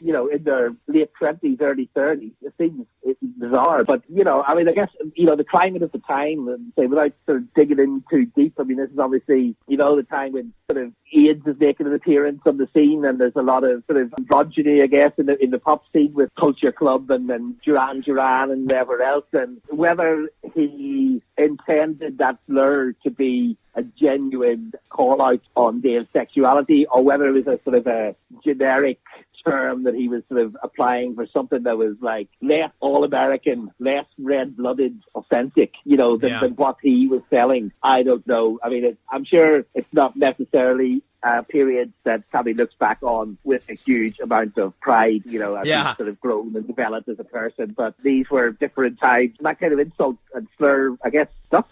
in their late 20s, early 30s. It seems bizarre. But, I guess, the climate of the time, and say, without sort of digging in too deep, this is obviously, the time when sort of AIDS is making an appearance on the scene, and there's a lot of sort of androgyny, I guess, in the pop scene with Culture Club and Duran Duran and whatever else. And whether he intended that slur to be a genuine call-out on Dave's sexuality, or whether it was a sort of a generic term that he was sort of applying for something that was like less all-American, less red-blooded, authentic, than what he was selling. I don't know. I'm sure it's not necessarily period that Tommy looks back on with a huge amount of pride, as he's sort of grown and developed as a person. But these were different times. That kind of insult and slur, I guess, stuck,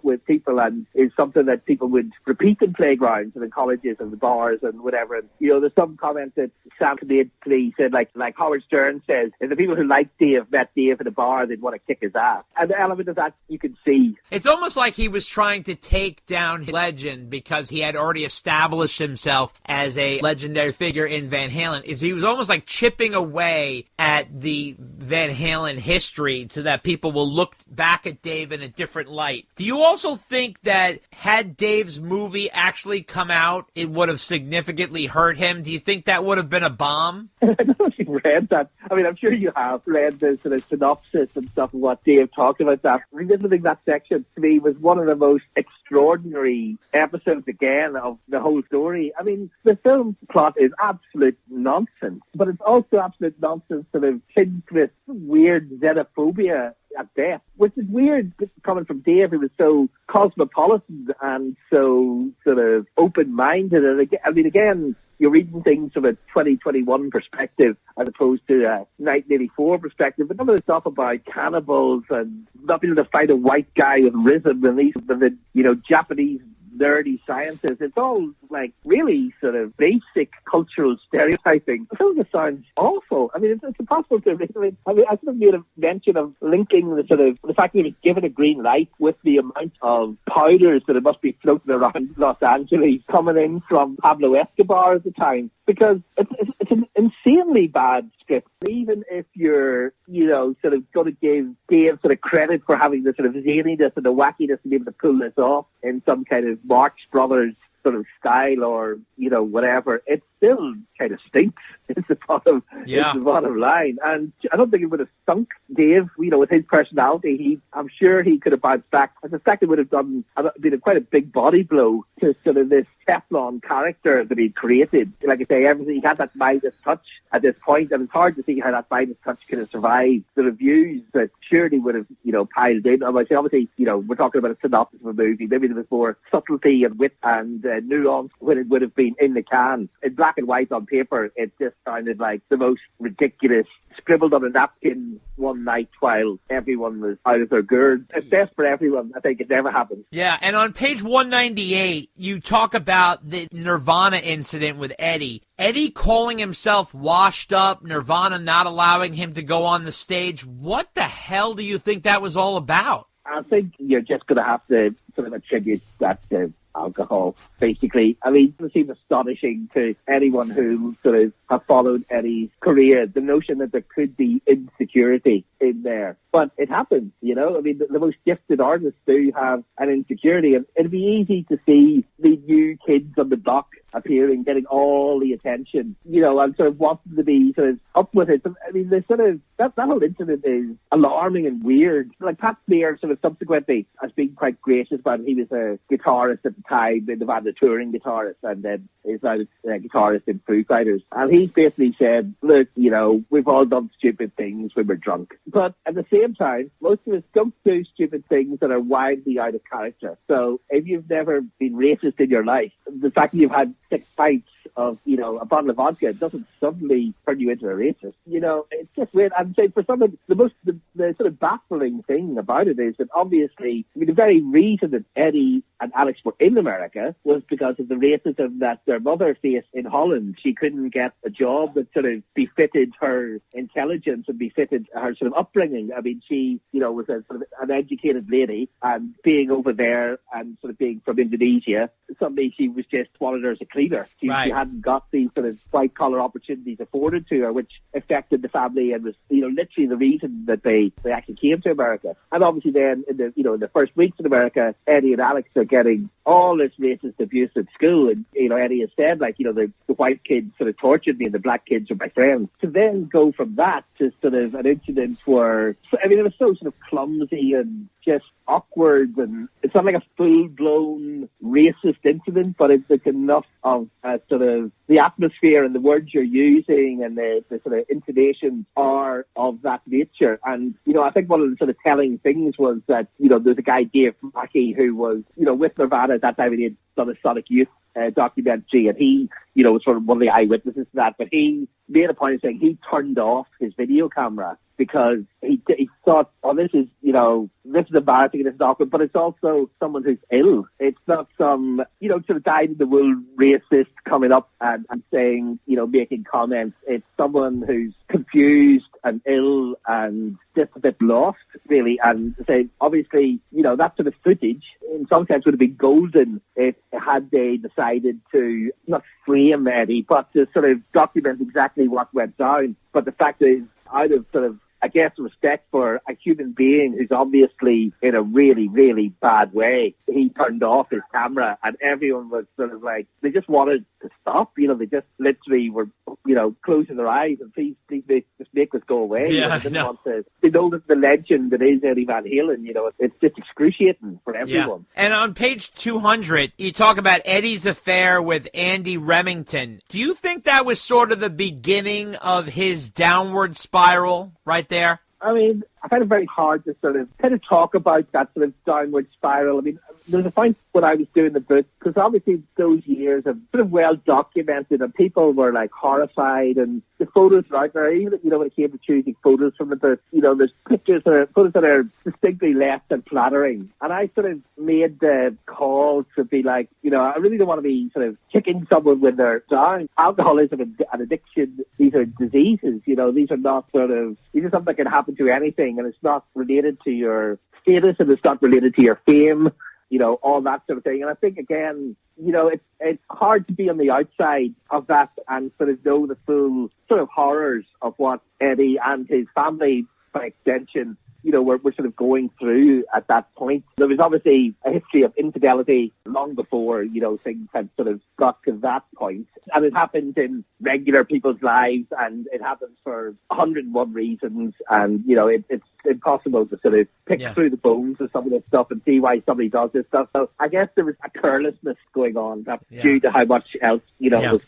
with people, and is something that people would repeat in playgrounds and in colleges and the bars and whatever. And, there's some comment that Sam made to me, he said, like Howard Stern says, if the people who liked Dave met Dave at a bar, they'd want to kick his ass. And the element of that you can see. It's almost like he was trying to take down his legend because he had already established himself as a legendary figure in Van Halen. He was almost like chipping away at the Van Halen history so that people will look back at Dave in a different light. Do you also think that had Dave's movie actually come out, it would have significantly hurt him? Do you think that would have been a bomb? I don't know if you've read that. I'm sure you have read the sort of synopsis and stuff of what Dave talked about that. Revisiting that section, to me, was one of the most extraordinary episodes, again, of the whole story. The film plot is absolute nonsense, but it's also absolute nonsense sort of tinged with weird xenophobia at best, which is weird coming from Dave, who was so cosmopolitan and so sort of open-minded. And again, you're reading things from a 2021 perspective as opposed to a 1984 perspective. But some of the stuff about cannibals and not being able to fight a white guy with rhythm and the Japanese nerdy sciences, it's all like really sort of basic cultural stereotyping. The film just sounds awful. It's impossible to read. I sort of made a mention of linking the fact that he was given a green light with the amount of powders that it must be floating around Los Angeles coming in from Pablo Escobar at the time, because it's an insanely bad script. Even if you're, sort of going to give Dave sort of credit for having the sort of zaniness and the wackiness to be able to pull this off in some kind of Marx Brothers sort of style or, whatever, it still kind of stinks. It's the bottom line. And I don't think it would have sunk Dave, with his personality. I'm sure he could have bounced back. I suspect it would have been quite a big body blow to sort of this Teflon character that he'd created. Like I say, everything, he had that Midas touch at this point, and it's hard to see how that Midas touch could have survived the reviews that surely would have, piled in. Obviously, we're talking about a synopsis of a movie. Maybe there was more subtlety and wit and nuance when it would have been in the can. In black and white on paper, it just sounded like the most ridiculous, scribbled on a napkin one night while everyone was out of their gourds. It's best for everyone. I think it never happened. Yeah, and on page 198, you talk about the Nirvana incident with Eddie. Eddie calling himself washed up, Nirvana not allowing him to go on the stage. What the hell do you think that was all about? I think you're just going to have to sort of attribute that to alcohol, basically. It seems astonishing to anyone who sort of have followed Eddie's career, the notion that there could be insecurity in there. But it happens, the most gifted artists do have an insecurity, and it'd be easy to see the new kids on the block appearing, getting all the attention, and sort of wanting to be sort of up with it. The sort of, that whole incident is alarming and weird. Like Pat Smear sort of subsequently has been quite gracious about it. He was a guitarist at the time in the band, a touring guitarist, and then is now a guitarist in Foo Fighters. And he basically said, look, we've all done stupid things when we're drunk. But at the same time, most of us don't do stupid things that are wildly out of character. So if you've never been racist in your life, the fact that you've had 6 pints of, a bottle of vodka doesn't suddenly turn you into a racist. It's just weird. And so for some of the sort of baffling thing about it is that obviously, the very reason that Eddie and Alex were in America was because of the racism that their mother faced in Holland. She couldn't get a job that sort of befitted her intelligence and befitted her sort of upbringing. She, was a sort of an educated lady, and being over there and sort of being from Indonesia, suddenly she was just wanted her as a cleaner. She hadn't got these sort of white-collar opportunities afforded to her, which affected the family and was, literally the reason that they actually came to America. And obviously then, in the first weeks in America, Eddie and Alex are getting all this racist abuse at school. And, Eddie has said, the white kids sort of tortured me and the black kids are my friends. To then go from that to sort of an incident where, it was so sort of clumsy and just awkward, and it's not like a full-blown racist incident, but it's like enough of sort of the atmosphere and the words you're using and the sort of intonations are of that nature. And, I think one of the sort of telling things was that, there's a guy, Dave Mackey, who was, with Nirvana at that time, and he had done a Sonic Youth documentary, and he, was sort of one of the eyewitnesses to that, but he made a point of saying he turned off his video camera because he thought, this is embarrassing, this is awkward, but it's also someone who's ill. It's not some, sort of dyed-in-the-wool racist coming up and saying, making comments. It's someone who's confused and ill and just a bit lost, really, and say, obviously, that sort of footage, in some sense, would have been golden if had they decided to not frame Eddie, but to sort of document exactly what went down. But the fact is, out of sort of, I guess, respect for a human being who's obviously in a really, really bad way, he turned off his camera and everyone was sort of like, they just wanted to stop. They just literally were, closing their eyes and please just make us go away. Yeah, they didn't want to. They know that the legend that is Eddie Van Halen, it's just excruciating for everyone. Yeah. And on page 200, you talk about Eddie's affair with Andy Remington. Do you think that was sort of the beginning of his downward spiral right there? I find it very hard to sort of talk about that sort of downward spiral. There's a point when I was doing the book, because obviously those years are sort of well documented and people were like horrified, and the photos are out there, even when it came to choosing photos from the book, there's photos that are distinctly less than flattering. And I sort of made the call to be like, I really don't want to be sort of kicking someone when they're down. Alcoholism and addiction, these are diseases, these are not these are something that can happen to anything, and it's not related to your status and it's not related to your fame, all that sort of thing. And I think, again, it's hard to be on the outside of that and sort of know the full sort of horrors of what Eddie and his family, by extension, we're sort of going through at that point. There was obviously a history of infidelity long before, things had sort of got to that point. And it happens in regular people's lives, and it happens for 101 reasons. And, it's impossible to sort of pick through the bones of some of this stuff and see why somebody does this stuff. So I guess there was a carelessness going on due to how much else,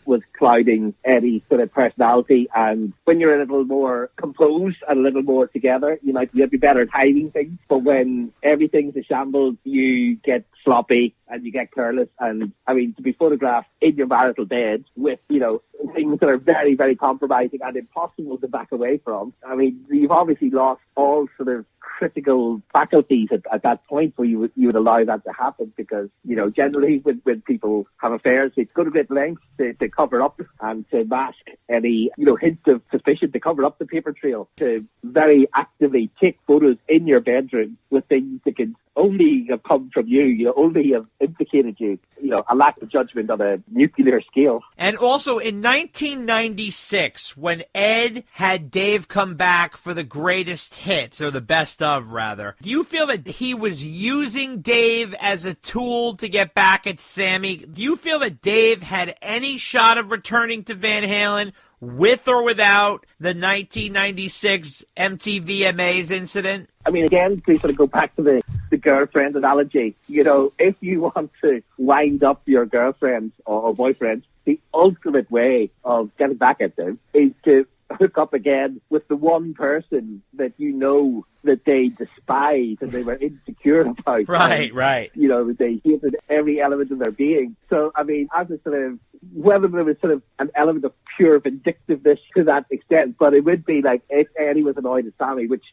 was clouding Eddie's sort of personality. And when you're a little more composed and a little more together, you'd be better at hiding things. But when everything's a shambles, you get sloppy and you get careless. And to be photographed in your marital bed with, things that are very, very compromising and impossible to back away from. You've obviously lost all sort of critical faculties at that point where you would allow that to happen, because, generally when people have affairs, they go to great lengths to cover up and to mask any, hint of suspicion, to cover up the paper trail, to very actively take photos in your bedroom with things that can only have come from you, only have implicated you, a lack of judgment on a nuclear scale. And also in 1996, when Ed had Dave come back for the greatest hits, or the best of, rather, do you feel that he was using Dave as a tool to get back at Sammy? Do you feel that Dave had any shot of returning to Van Halen with or without the 1996 MTV VMAs incident? Again, to sort of go back to the girlfriend analogy, if you want to wind up your girlfriend or boyfriend, the ultimate way of getting back at them is to hook up again with the one person that that they despise and they were insecure about. Right. That they hated every element of their being. So, as a sort of, whether there was sort of an element of pure vindictiveness to that extent, but it would be like if Eddie was annoyed at Sammy, which,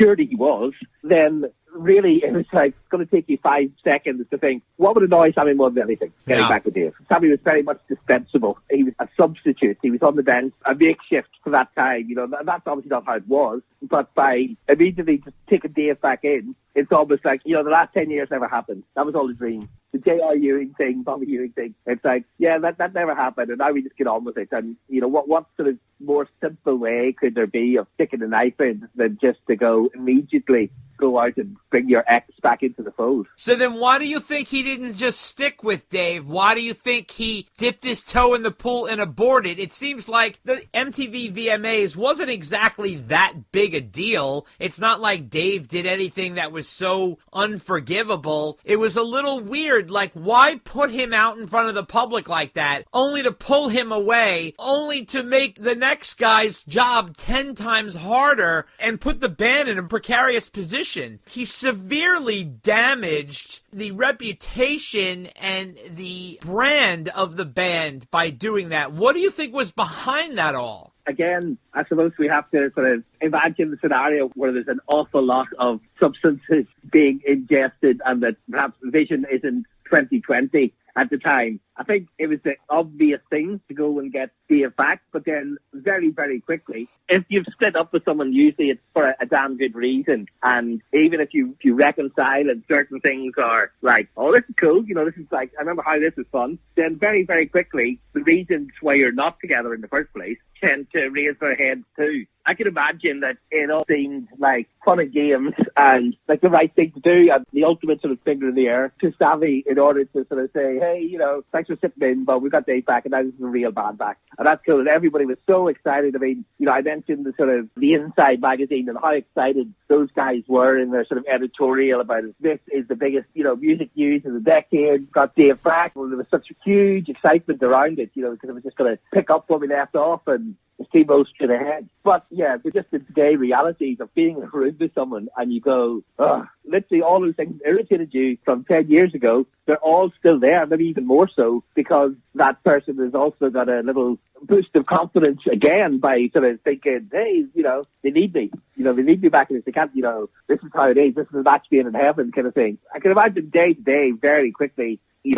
surely he was, then really it was like, it's going to take you 5 seconds to think, what would annoy Sammy more than anything? Getting back with Dave. Sammy was very much dispensable. He was a substitute. He was on the bench, a makeshift for that time. That's obviously not how it was. But by immediately just taking Dave back in, it's almost like, the last 10 years never happened. That was all a dream. The J.R. Ewing thing, Bobby Ewing thing, it's like, yeah, that never happened, and now we just get on with it. And, what sort of more simple way could there be of sticking a knife in than just to immediately go out and bring your ex back into the fold? So then why do you think he didn't just stick with Dave? Why do you think he dipped his toe in the pool and aborted? It seems like the MTV VMAs wasn't exactly that big a deal. It's not like Dave did anything that was so unforgivable. It was a little weird. Like, why put him out in front of the public like that, only to pull him away, only to make the next guy's job 10 times harder and put the band in a precarious position? He severely damaged the reputation and the brand of the band by doing that. What do you think was behind that all? Again, I suppose we have to sort of imagine the scenario where there's an awful lot of substances being ingested and that perhaps Vision isn't 2020 at the time. I think it was the obvious thing to go and get Dave back, but then very, very quickly, if you've split up with someone, usually it's for a damn good reason. And even if you reconcile and certain things are like, oh, this is cool, this is like, I remember how this was fun, then very, very quickly, the reasons why you're not together in the first place tend to raise their heads too. I can imagine that it all seemed like fun and games and like the right thing to do and the ultimate sort of finger in the air to Savvy in order to sort of say, hey, thanks for sitting in, but we got Dave back and now this is a real band back. And that's cool. And everybody was so excited. I mean, I mentioned the sort of the Inside magazine and how excited those guys were in their sort of editorial about it. This is the biggest, music news of the decade. Got Dave back. Well, there was such huge excitement around it, because it was just going to pick up where we left off and see most straight ahead. But yeah, they're just the today realities of being in a room with someone and you go, ugh, literally all those things irritated you from 10 years ago, they're all still there, maybe even more so, because that person has also got a little boost of confidence again by sort of thinking, hey, they need me. They need me back in this. They can't, this is how it is. This is a match being in heaven kind of thing. I can imagine day to day very quickly, this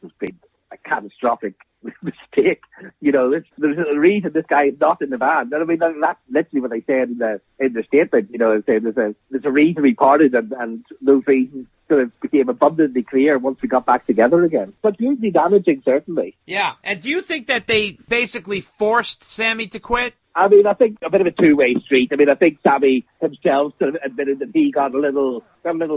has been a catastrophic mistake. There's a reason this guy is not in the band. I mean, that's literally what they said in the statement. There's a reason we parted, and those reasons sort of became abundantly clear once we got back together again. But hugely damaging, certainly. Yeah. And do you think that they basically forced Sammy to quit? I mean, I think a bit of a two-way street. I mean, I think Sammy himself sort of admitted that he got a little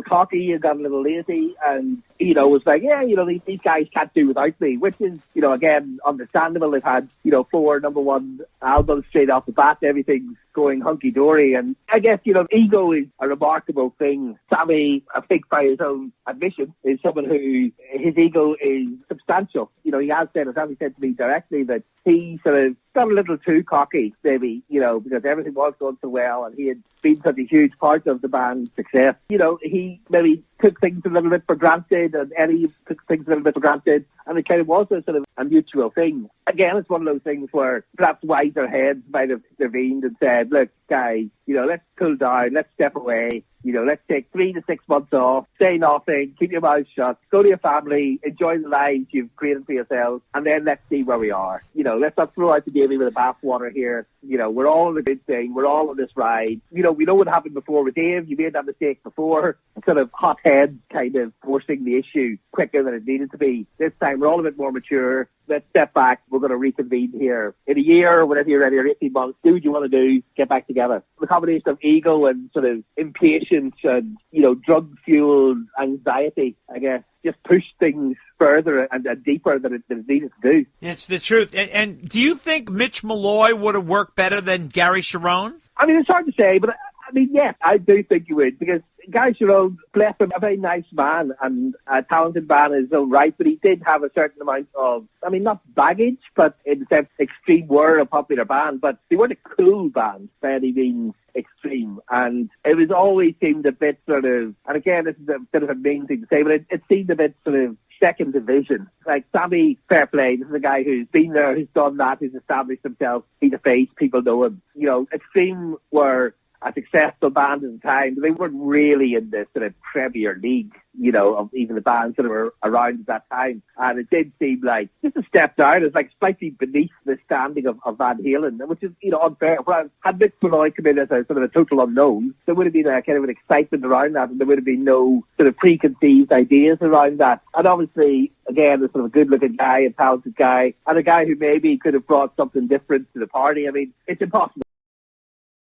cocky and got a little lazy and, was like, yeah, these guys can't do without me, which is, again, understandable. They've had, 4 number one albums straight off the bat. Everything's going hunky-dory. And I guess, ego is a remarkable thing. Sammy, I think by his own admission, is someone who his ego is substantial. He has said, as Sammy said to me directly, that he sort of got a little too cocky, maybe, because everything was going so well and he had been such a huge part of the band's success. He maybe took things a little bit for granted and Eddie took things a little bit for granted, and it kind of was a sort of a mutual thing. Again, it's one of those things where perhaps wiser heads might have intervened and said, look, guys, let's cool down, let's step away, let's take 3 to 6 months off, say nothing, keep your mouth shut, go to your family, enjoy the lives you've created for yourselves, and then let's see where we are. Let's not throw out the baby with the bathwater here. We're all on the good thing, we're all on this ride. We know what happened before with Dave, you made that mistake before, sort of hot head kind of forcing the issue quicker than it needed to be. This time we're all a bit more mature. Let's step back. We're going to reconvene here in a year or whenever you're ready, or 18 months. Do what you want to do. Get back together. The combination of ego and sort of impatience and, drug-fueled anxiety, I guess, just push things further and deeper than it needed to do. It's the truth. And do you think Mitch Malloy would have worked better than Gary Cherone? I mean, it's hard to say, but I mean, yes, I do think you would, because Gary Cherone, bless him, a very nice man and a talented man in his own right, but he did have a certain amount of, I mean, not baggage, but in the sense Extreme were a popular band, but they weren't a cool band by any means. Extreme, and it was always seemed a bit sort of, and again, this is a bit of a mean thing to say, but it seemed a bit sort of second division. Like Sammy, fair play, this is a guy who's been there, who's done that, who's established himself, he's a face, people know him. Extreme were a successful band at the time. They weren't really in the sort of Premier League, of even the bands that were around at that time. And it did seem like just a step down. It's like slightly beneath the standing of Van Halen, which is, unfair. Had Mick Malloy come in as a sort of a total unknown, there would have been a kind of an excitement around that, and there would have been no sort of preconceived ideas around that. And obviously, again, a sort of a good-looking guy, a talented guy, and a guy who maybe could have brought something different to the party. I mean, it's impossible